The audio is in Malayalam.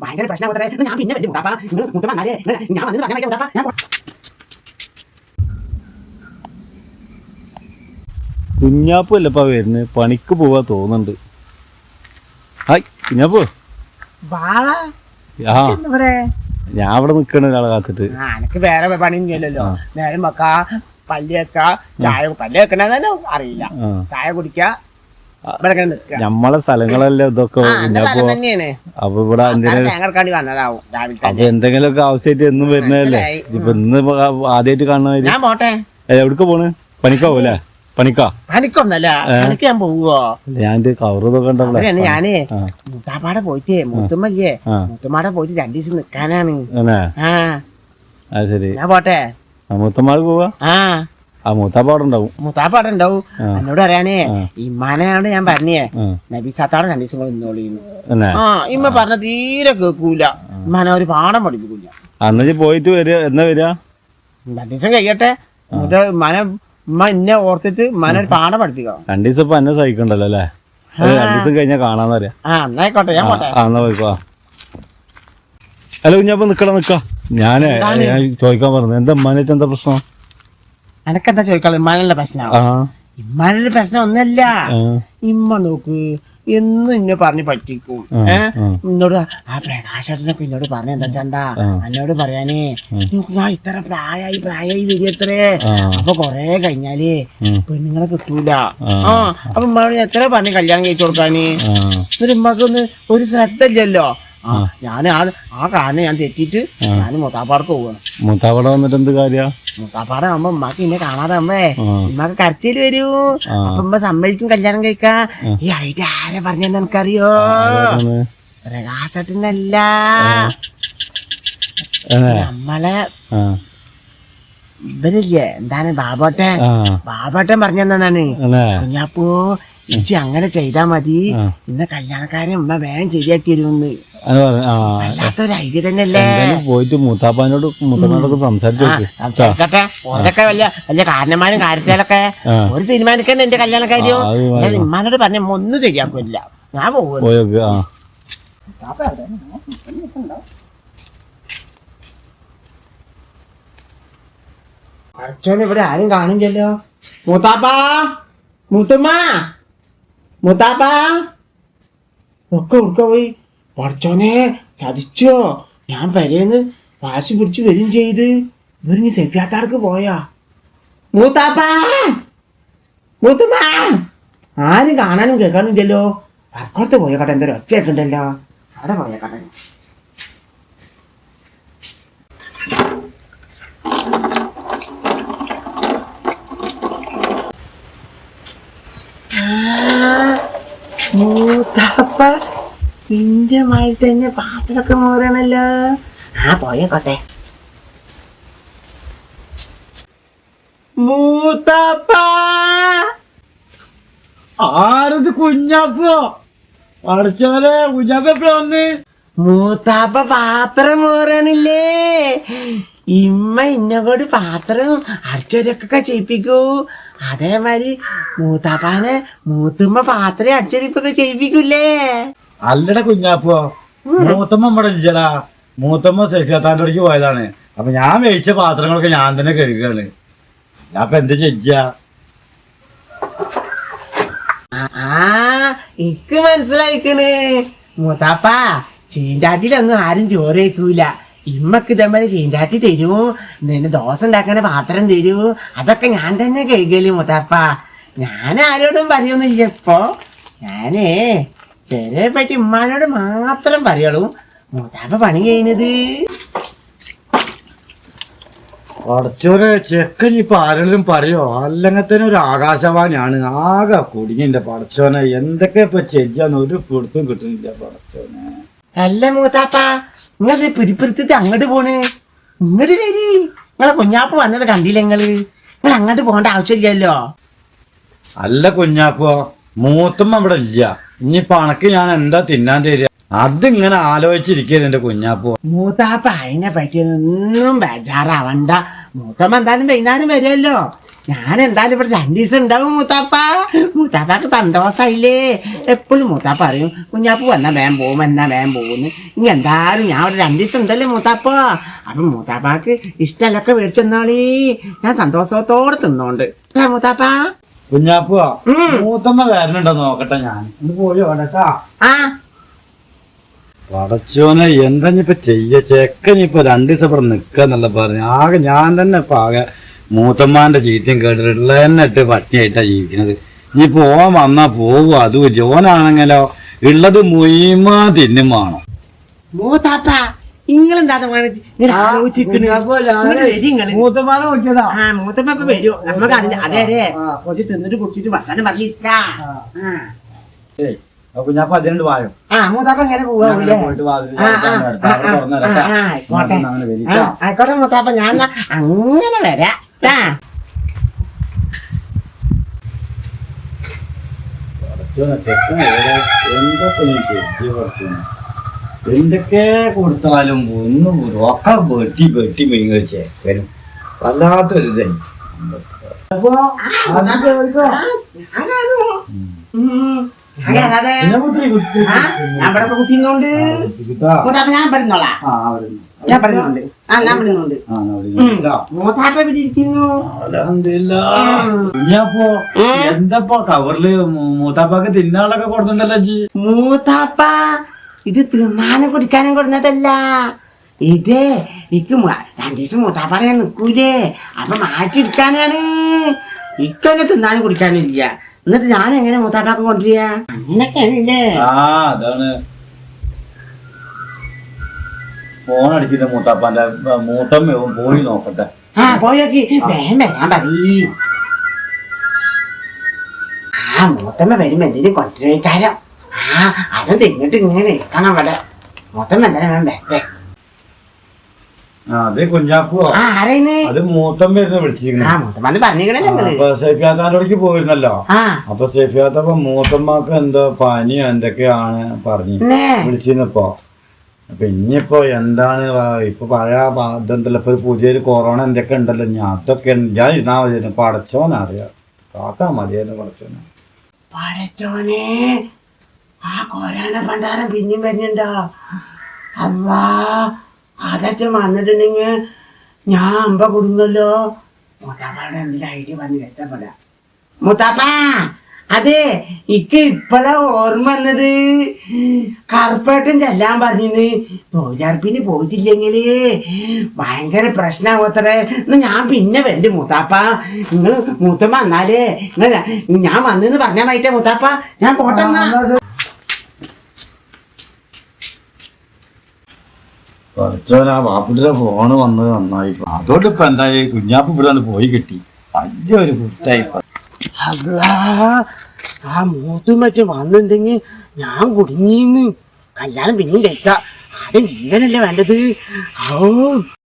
ഭയങ്കര പ്രശ്നം. ഞാൻ പിന്നെ പറ്റും മുത്താപ്പ, മുത്തമ്മ ഞാൻ വന്ന് പറഞ്ഞ മുത്താപ്പ. കുഞ്ഞാപ്പു അല്ലപ്പാ വരുന്നത്, പണിക്ക് പോവാ തോന്നുന്നുണ്ട്. ഹായ് കുഞ്ഞാപ്പു. ഞാൻ ഇവിടെ നിക്കണ ഒരാളെ കാത്തിട്ട്. എനിക്ക് വേറെ പണിയൊന്നുമില്ലല്ലോ. നേരം വെക്കാ, പല്ല് വെക്കാ, ചായ പല്ല് വെക്കണെന്ന് അറിയില്ല, ചായ കുടിക്കാ, നമ്മളെ സ്ഥലങ്ങളല്ലേ ഇതൊക്കെ. അപ്പൊ ഇവിടെ അപ്പൊ എന്തെങ്കിലുമൊക്കെ ആവശ്യമായിട്ട് എന്നും വരുന്നതല്ലേ. ഇപ്പൊ ഇന്ന് ആദ്യമായിട്ട് കാണുന്ന. എവിടേക്ക് പോണ്? പണിക്കാവൂല്ലേ? പണിക്കൊന്നല്ല, പണിക്ക് ഞാൻ പോവോ? ഞാൻ കവറൊക്കെ ഉണ്ടല്ലോ. ഞാനേ മുത്താപ്പാടെ പോയിട്ടേ, മുത്തുമ്മല്ലേ, മുത്തുമ്മാടെ പോയിട്ട് 2 ദിവസം നിക്കാനാണ്. ശരി, ഞാൻ പോട്ടെ. മുത്തമ്മാട് പോവാ? മൂത്താപ്പാടെ ഉണ്ടാവും. മൂത്താപ്പാടെ ഉണ്ടാവും. എന്നോട് അറിയാനേ, ഇമ്മാനോട് ഞാൻ പറഞ്ഞേ നബീസാത്താടെ 2 ദിവസം കൂടെ നിന്നോളിന്ന്. ഇമ്മ പറഞ്ഞ തീരെ കേൾക്കൂല. ഇമ്മാനെ ഒരു പാഠം പഠിപ്പിക്കൂല. അന്ന് പോയിട്ട് വരിക, എന്നാ വരിക? 2 ദിവസം കഴിയട്ടെ. എന്നിട്ട് ഉമ്മ എന്നെ ഓർത്തിട്ട് ഒരു പാഠം പഠിപ്പിക്കണം. 2 ദിവസം ഇപ്പൊ എന്നെ സഹിക്കണ്ടല്ലോ അല്ലേ? 2 ദിവസം കഴിഞ്ഞാ കാണാന്ന് പറയാ. എന്നായിക്കോട്ടെ, ഞാൻ പോട്ടെ. എന്നാ പോയിക്കോ. അല്ല കുഞ്ഞാപ്പ നിക്ക. ഞാൻ ചോദിക്കാൻ പറഞ്ഞു, എന്താ ഉമ്മാനായിട്ട് എന്താ പ്രശ്നം? എനക്കെന്താ ചോദിക്കാളൂ? ഇമ്മാനുള്ള പ്രശ്നം? ഇമ്മാനുള്ള പ്രശ്നം ഒന്നല്ല. ഇമ്മ നോക്ക്, എന്നും ഇന്നെ പറഞ്ഞ് പറ്റിക്കും. എന്നോട് ആ പ്രകാശനൊക്കെ എന്നോട് പറഞ്ഞ എന്താ ചണ്ടാ, എന്നോട് പറയാനേ ഞാൻ ഇത്ര പ്രായായി വരികത്രേ. അപ്പൊ കൊറേ കഴിഞ്ഞാല് പെണ്ണുങ്ങളെ കിട്ടൂല. അപ്പൊ ഉമ്മ എത്ര പറഞ്ഞ് കല്യാണം കഴിച്ചു കൊടുക്കാന്? എന്നിട്ട് ഉമ്മക്കൊന്ന് ഒരു ശ്രദ്ധ ഇല്ലല്ലോ. ഞാൻ ആ കാരണം ഞാൻ തെറ്റിട്ട് ഞാൻ മുത്താപ്പാടക്ക് പോവാണ്. മുത്താപ്പാട വന്നിട്ട് എന്ത് കാര്യ? മുത്താപ്പാട ആവുമ്പോ ഉമ്മാക്ക് ഇന്നെ കാണാതെ അമ്മേ ഉമ്മാക്ക് കരച്ചിൽ വരൂ. അപ്പൊ ഉമ്മ സമ്മതിക്കും കല്യാണം കഴിക്കാ. ഈ ഐഡിയ ആരെ പറഞ്ഞെന്ന് എനിക്കറിയോ? പ്രകാശത്തിനല്ല, നമ്മളെ ഇവരില്ലേ, എന്താണ് ബാബോട്ടൻ പറഞ്ഞെന്നാണ്. കുഞ്ഞാപ്പോ ഇച്ചി അങ്ങനെ ചെയ്താ മതി, ഇന്ന കല്യാണക്കാരെ ഉമ്മ വേഗം ശരിയാക്കി വരുമെന്ന്. വല്ലാത്തൊരു ഐഡിയ തന്നെയല്ലേ. പോയിട്ട് മുത്തമ്മനോടൊക്കെ സംസാരിച്ചോട്ടെ. ഓരൊക്കെ വലിയ കാരണന്മാരും കാര്യത്തിലൊക്കെ ഒരു തീരുമാനിക്കണ്ട എന്റെ കല്യാണക്കാരിയോ. ഇമ്മാനോട് പറഞ്ഞ ഒന്നും ശരിയാക്കില്ല. ഞാൻ പോകും. അച്ഛൻ ഇവിടെ ആരും കാണില്ലല്ലോ. മൂത്താപ്പാ, മുത്താപ്പ ഒക്കെ ഉടുക്ക പോയി. പഠിച്ചോനെ ചതിച്ചോ? ഞാൻ പെരേന്ന് വാശി പിടിച്ച് വരും ചെയ്ത് ഇവരിഞ്ഞ് സെഫിയാത്താർക്ക് പോയാ. മൂത്തുമ്മ ആരും കാണാനും കേൾക്കാനും ഇല്ലല്ലോ. പറക്കോർത്ത് പോയക്കട്ടെ, എന്തൊരു ഒച്ചയൊക്കെ ഉണ്ടല്ലോ. അവിടെ പോയക്കട്ടെ. മൂത്താപ്പ നിന്റെ മാതിരി തന്നെ പാത്രമൊക്കെ മോറണല്ലോ. പോയക്കോട്ടെ. മൂത്താപ്പ ആരത്? കുഞ്ഞാപ്പോ? അടച്ചോലെ, കുഞ്ഞാപ്പ എപ്പഴാ വന്ന്? മൂത്താപ്പ പാത്രം മോറണില്ലേ? ഇമ്മ ഇന്നോട് പാത്രം അടിച്ചൊരൊക്കെ ചെയ്യിപ്പിക്കൂ. അതേമാതിരി മൂത്താപ്പാനെ മൂത്തുമ്മ പാത്രം അടിച്ചൊരിപ്പൊക്കെ ചെയ്യിപ്പിക്കൂലേ? അല്ലട കുഞ്ഞാപ്പോ, മൂത്തമ്മ ഇവിടെ ഇല്ലടാ. മൂത്തമ്മ സെഫിയാത്താൻ്റെ അടുക്ക് പോയതാണ്. അപ്പൊ ഞാൻ വേവിച്ച പാത്രങ്ങളൊക്കെ ഞാൻ തന്നെ കഴുകുകയാണ്. ഞാൻ ഇപ്പൊ എന്ത് ചെയ്യാ? എനിക്ക് മനസ്സിലായിക്കണ്. മൂത്താപ്പ ചീണ്ടാട്ടിലൊന്നും ആരും ചോറ് വയ്ക്കൂല. ഇമ്മക്ക് ഇതേമാതിരി ചീണ്ടാട്ടി തരൂ, നിന്നെ ദോശ ഉണ്ടാക്കുന്ന പാത്രം തരൂ, അതൊക്കെ ഞാൻ തന്നെ കഴുകല് മൂത്താപ്പ. ഞാൻ ആരോടും പറയൊന്നുമില്ല ഇപ്പൊ. ഞാനേ ചെറിയ പറ്റി ഉമ്മാനോട് മാത്രം പറയുള്ളൂ മൂത്താപ്പ പണി ചെയ്യുന്നത്. അടച്ചോലെ, ചെക്കൻ ഇപ്പൊ ആരെങ്കിലും പറയോ? അല്ലെങ്കിൽ തന്നെ ഒരു ആകാശവാണിയാണ്. ആകെ കുടുങ്ങിന്റെ പടച്ചോനെ. എന്തൊക്കെ ഇപ്പൊ ചെയ്യാന്ന് ഒരു പിടുത്തും കിട്ടുന്നില്ല പടച്ചോനെ. അല്ല മൂത്താപ്പ, നിങ്ങളത് പിരിപ്പിരിത്തിട്ട് അങ്ങോട്ട് പോണ്. ഇങ്ങോട്ട് വരി. നിങ്ങളെ കുഞ്ഞാപ്പ് വന്നത് കണ്ടില്ല നിങ്ങൾ അങ്ങോട്ട് പോകേണ്ട ആവശ്യമില്ലല്ലോ. അല്ല കുഞ്ഞാപ്പോ, മൂത്തമ്മ ഇവിടെ ഇല്ല. ഇനിയിപ്പൊ അണക്ക് ഞാൻ എന്താ തിന്നാൻ തരിക? അതിങ്ങനെ ആലോചിച്ചിരിക്കുന്നത് എന്റെ കുഞ്ഞാപ്പോ. മൂത്താപ്പ അതിനെ പറ്റിയൊന്നും ബേജാറാവണ്ട. മൂത്തമ്മ എന്തായാലും വൈകുന്നേരം വരുമല്ലോ. ഞാൻ എന്തായാലും ഇവിടെ 2 ദിവസം ഉണ്ടാവും മൂത്താപ്പാക്ക് സന്തോഷായില്ലേ. എപ്പോഴും മൂത്താപ്പ അറിയും കുഞ്ഞാപ്പ് വന്നാ വേഗം പോകും ഇനി എന്തായാലും ഞാൻ ഇവിടെ 2 ദിവസം ഉണ്ടല്ലേ മൂത്താപ്പ. അപ്പൊ മൂത്താപ്പാക്ക് ഇഷ്ടമല്ലൊക്കെ മേടിച്ചെന്നോളി, ഞാൻ സന്തോഷത്തോടെ തിന്നോണ്ട് മൂത്താപ്പ. കുഞ്ഞാപ്പ മൂത്തമ്മ വരണുണ്ടോ നോക്കട്ടെ, ഞാൻ ഒന്ന് പോയി ഓടട്ടാ. ആ പടച്ചോനെ എന്താഞ്ഞിപ്പോ ചെയ്യ, ചെക്കനിപ്പോ 2 ദിവസം ഇവിടെ നിക്കാന്നല്ല പറഞ്ഞു. ആകെ ഞാൻ തന്നെ ഇപ്പൊ ആകെ മൂത്തമ്മാന്റെ ചീത്തയും കേട്ടിട്ടുള്ള തന്നെ ഇട്ട് പട്ടിണിയായിട്ടാ ജീവിക്കുന്നത്. ഇനിയിപ്പോ ഓൻ വന്നാ പോവും, അതും ജോനാണെങ്കിലോ ഉള്ളത് മുയിമാ തിന്നും വേണം. മൂത്താപ്പ നിങ്ങളെന്താ മൂത്തമ്മാനെ നോക്കിയതാ. മൂത്തപ്പ വരൂ, നമുക്ക് അതെ അതെ കുറച്ച് തിന്നിട്ട് കുടിച്ചിട്ട് ഭക്ഷണം പറഞ്ഞിരിക്കാം. കുഞ്ഞാപ്പ അതിനുണ്ട് വായോ. മൂത്താപ്പ ഇങ്ങനെ പോവാ. ആയിക്കോട്ടെ മൂത്താപ്പ, ഞാൻ അങ്ങനെ വരാം. എന്തൊക്കെ കൊടുത്താലും ഒന്നും ഒക്കെ വെട്ടി മീൻ ചേക്കനും വല്ലാത്തൊരു ഇതായി. കുത്തിന്നോണ്ട് ഞാൻ പെടുന്നോളാം. ഞാൻ പെടുന്നുണ്ട്. ഞാൻ പെടുന്നുണ്ട്. മൂത്താപ്പ ഇവിടെ ഇരിക്കുന്നു. കുഞ്ഞാപ്പോ എന്താപ്പോ കവറില് മൂത്താപ്പൊക്കെ തിന്നാളൊക്കെ കൊടുത്തിട്ടുണ്ടല്ലോ ജി. മൂത്താപ്പ ഇത് തിന്നാനും കുടിക്കാനും കൊടുന്നതല്ല, ഇത് എനിക്ക് 2 ദിവസം മൂത്താപ്പാടെ ഞാൻ നിക്കൂലേ, അപ്പൊ മാറ്റിയെടുക്കാനാണ്. ഇക്കന്നെ തിന്നാനും കുടിക്കാനും ഇല്ല. എന്നിട്ട് ഞാൻ എങ്ങനെ മൂത്താപ്പാക്ക് കൊണ്ടുവരിക? അങ്ങനൊക്കെയാണല്ലേ. അതാണ് ഫോൺ അടിച്ചിട്ട് മൂത്താപ്പാന്റെ മൂത്തമ്മ പോയി നോക്കട്ടെ. പോയോക്കി വേഗം വരാൻ പറയ്. മൂത്തമ്മ വരുമ്പോ എന്തെങ്കിലും കൊണ്ടുവരിക്കാരം. അതും തിന്നിട്ട് ഇങ്ങനെ ഇരിക്കണം അവിടെ. മൂത്തമ്മ എന്തായാലും വേണം വരട്ടെ. അതെ കുഞ്ഞാപ്പോ, അത് മൂത്തമ്മ വിളിച്ചിരിക്കുന്നു. സേഫിയാത്താനോടേക്ക് പോയിരുന്നല്ലോ. അപ്പൊ സേഫിയാത്തപ്പോ മൂത്തമ്മക്ക് എന്തോ പനിയോ എന്തൊക്കെയാണ് പറഞ്ഞു വിളിച്ചിരുന്നപ്പോ. അപ്പൊ ഇനിയിപ്പോ എന്താണ് ഇപ്പൊ പഴയ ഇതെന്തല്ലോ, ഇപ്പൊ പുതിയൊരു കൊറോണ എന്തൊക്കെ ഉണ്ടല്ലോ, ഞാൻ അതൊക്കെ ഞാൻ ഇരുന്നാ മതിയായിരുന്നു. പടച്ചോനറിയാം, കാക്കാ മതിയായിരുന്നു പടച്ചോനെ. പടച്ചോനെ ആ കൊറോണ പണ്ടാരം പിന്നെയും വരുന്നുണ്ടോ? അല്ലാ, അതൊക്കെ വന്നിട്ടുണ്ടെങ്കിൽ ഞാൻ അമ്പ കുടുങ്ങല്ലോ. മൂത്താപ്പാടെ എന്തെങ്കിലും ഐഡിയ പറഞ്ഞ് രക്ഷപ്പെടാം. മൂത്താപ്പ അതെ, ഇക്ക് ഇപ്പഴാ ഓർമ്മ വന്നത്. കറുപ്പേട്ടൻ ചെല്ലാൻ പറഞ്ഞിന്ന് തൊഴിലുറപ്പിന് പോയിട്ടില്ലെങ്കില് ഭയങ്കര പ്രശ്നമാവത്രേ. എന്നാ ഞാൻ പിന്നെ വരണ്ട് മൂത്താപ്പ. നിങ്ങള് മൂത്തമ്മ വന്നാലേ ഞാൻ വന്നെന്ന് പറഞ്ഞാൽ മതിട്ടേ മൂത്താപ്പ. ഞാൻ പോട്ടെന്നാ. പഠിച്ചോനാ ബാപ്പുന്റെ ഫോണ് വന്നത് നന്നായി. അതുകൊണ്ട് ഇപ്പൊ എന്തായി, കുഞ്ഞാപ്പ് ഇവിടെ പോയി കിട്ടി. വലിയൊരു കുറ്റായി. അല്ലാ, ആ മൂത്തും മറ്റും വന്നിട്ടുണ്ടെങ്കിൽ ഞാൻ കുടുങ്ങിന്ന്. കല്യാണം പിന്നെയും കഴിക്കാം. ആദ്യം ജീവനല്ലേ വേണ്ടത്. ഓ